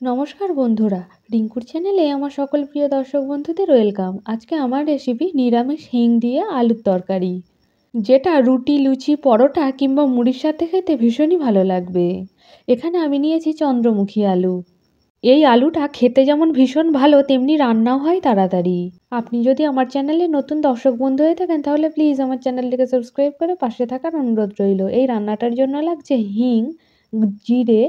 নমস্কার বন্ধুরা, রিঙ্কুর চ্যানেলে আমার সকল প্রিয় দর্শক বন্ধুদের ওয়েলকাম। আজকে আমার রেসিপি নিরামিষ হিং দিয়ে আলুর তরকারি, যেটা রুটি, লুচি, পরোটা কিংবা মুড়ির সাথে খেতে ভীষণই ভালো লাগবে। এখানে আমি নিয়েছি চন্দ্রমুখী আলু। এই আলুটা খেতে যেমন ভীষণ ভালো, তেমনি রান্নাও হয় তাড়াতাড়ি। আপনি যদি আমার চ্যানেলে নতুন দর্শক বন্ধু হয়ে থাকেন, তাহলে প্লিজ আমার চ্যানেলটিকে সাবস্ক্রাইব করে পাশে থাকার অনুরোধ রইল। এই রান্নাটার জন্য লাগছে হিং, জিরে,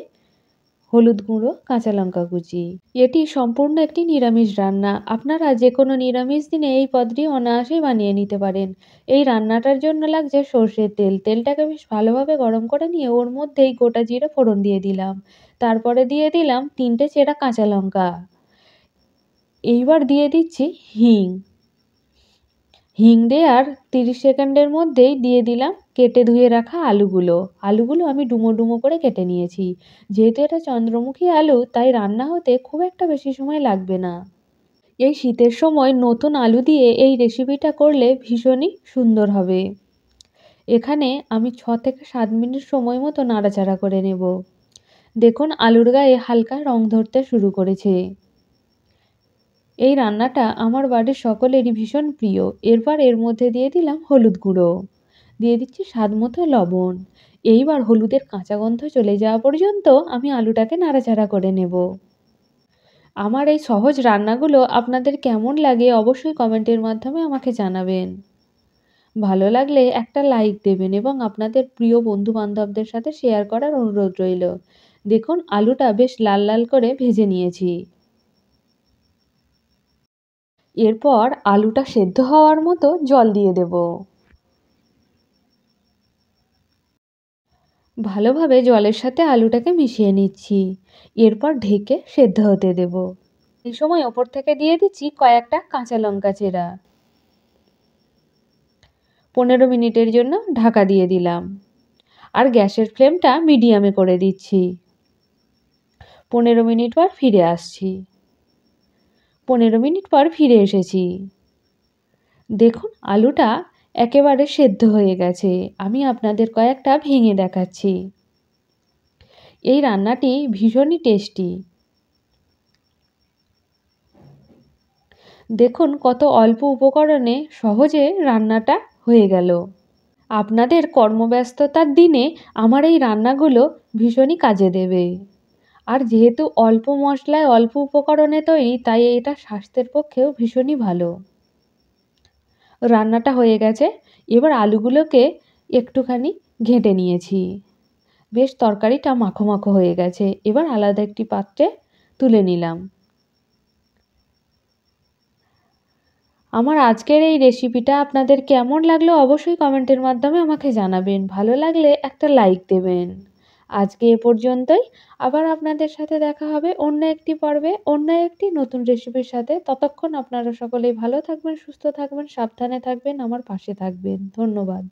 হলুদ গুঁড়ো, কাঁচা লঙ্কা কুচি। এটি সম্পূর্ণ একটি নিরামিষ রান্না। আপনারা যে কোনো নিরামিষ দিনে এই পদটি অনায়াসেই বানিয়ে নিতে পারেন। এই রান্নাটার জন্য লাগছে সর্ষের তেল। তেলটাকে বেশ ভালোভাবে গরম করে নিয়ে ওর মধ্যেই গোটা জিরে ফোড়ন দিয়ে দিলাম। তারপরে দিয়ে দিলাম 3টে চেরা কাঁচা লঙ্কা। এইবার দিয়ে দিচ্ছি হিং। হিং দেওয়ার 30 সেকেন্ডের মধ্যেই দিয়ে দিলাম কেটে ধুয়ে রাখা আলুগুলো। আলুগুলো আমি ডুমো ডুমো করে কেটে নিয়েছি। যেহেতু এটা চন্দ্রমুখী আলু, তাই রান্না হতে খুব একটা বেশি সময় লাগবে না। এই শীতের সময় নতুন আলু দিয়ে এই রেসিপিটা করলে ভীষণই সুন্দর হবে। এখানে আমি 6 থেকে 7 মিনিট সময় মতো নাড়াচাড়া করে নেব। দেখুন আলুর গায়ে হালকা রং ধরতে শুরু করেছে। এই রান্নাটা আমার বাড়ির সকলেরই ভীষণ প্রিয়। এরপর এর মধ্যে দিয়ে দিলাম হলুদ গুঁড়ো, দিয়ে দিচ্ছি স্বাদ মতো লবণ। এইবার হলুদের কাঁচা গন্ধ চলে যাওয়া পর্যন্ত আমি আলুটাকে নাড়াচাড়া করে নেব। আমার এই সহজ রান্নাগুলো আপনাদের কেমন লাগে অবশ্যই কমেন্টের মাধ্যমে আমাকে জানাবেন। ভালো লাগলে একটা লাইক দেবেন এবং আপনাদের প্রিয় বন্ধু বান্ধবদের সাথে শেয়ার করার অনুরোধ রইল। দেখুন আলুটা বেশ লাল লাল করে ভেজে নিয়েছি। এরপর আলুটা সেদ্ধ হওয়ার মতো জল দিয়ে দেব। ভালোভাবে জলের সাথে আলুটাকে মিশিয়ে নিচ্ছি। এরপর ঢেকে সেদ্ধ হতে দেব। এই সময় ওপর থেকে দিয়ে দিচ্ছি কয়েকটা কাঁচা লঙ্কা চেরা। 15 মিনিটের জন্য ঢাকা দিয়ে দিলাম। আর গ্যাসের ফ্লেমটা মিডিয়ামে করে দিচ্ছি। 15 মিনিট পর ফিরে আসছি। 15 মিনিট পর ফিরে এসেছি। দেখুন আলুটা একেবারে সেদ্ধ হয়ে গেছে। আমি আপনাদের কয়েকটা ভেঙে দেখাচ্ছি। এই রান্নাটি ভীষণই টেস্টি। দেখুন কত অল্প উপকরণে সহজে রান্নাটা হয়ে গেল। আপনাদের কর্মব্যস্ততার দিনে আমার এই রান্নাগুলো ভীষণই কাজে দেবে। আর যেহেতু অল্প মশলায় অল্প উপকরণে তৈরি, তাই এটা স্বাস্থ্যের পক্ষেও ভীষণই ভালো। রান্নাটা হয়ে গেছে। এবার আলুগুলোকে একটুখানি ঘেঁটে নিয়েছি। বেশ তরকারিটা মাখো মাখো হয়ে গেছে। এবার আলাদা একটি পাত্রে তুলে নিলাম। আমার আজকের এই রেসিপিটা আপনাদের কেমন লাগলো অবশ্যই কমেন্টের মাধ্যমে আমাকে জানাবেন। ভালো লাগলে একটা লাইক দেবেন। আজকে এ পর্যন্তই। আবার আপনাদের সাথে দেখা হবে অন্য একটি পর্বে, অন্য একটি নতুন রেসিপির সাথে। ততক্ষণ আপনারা সকলেই ভালো থাকবেন, সুস্থ থাকবেন, সাবধানে থাকবেন, আমার পাশে থাকবেন। ধন্যবাদ।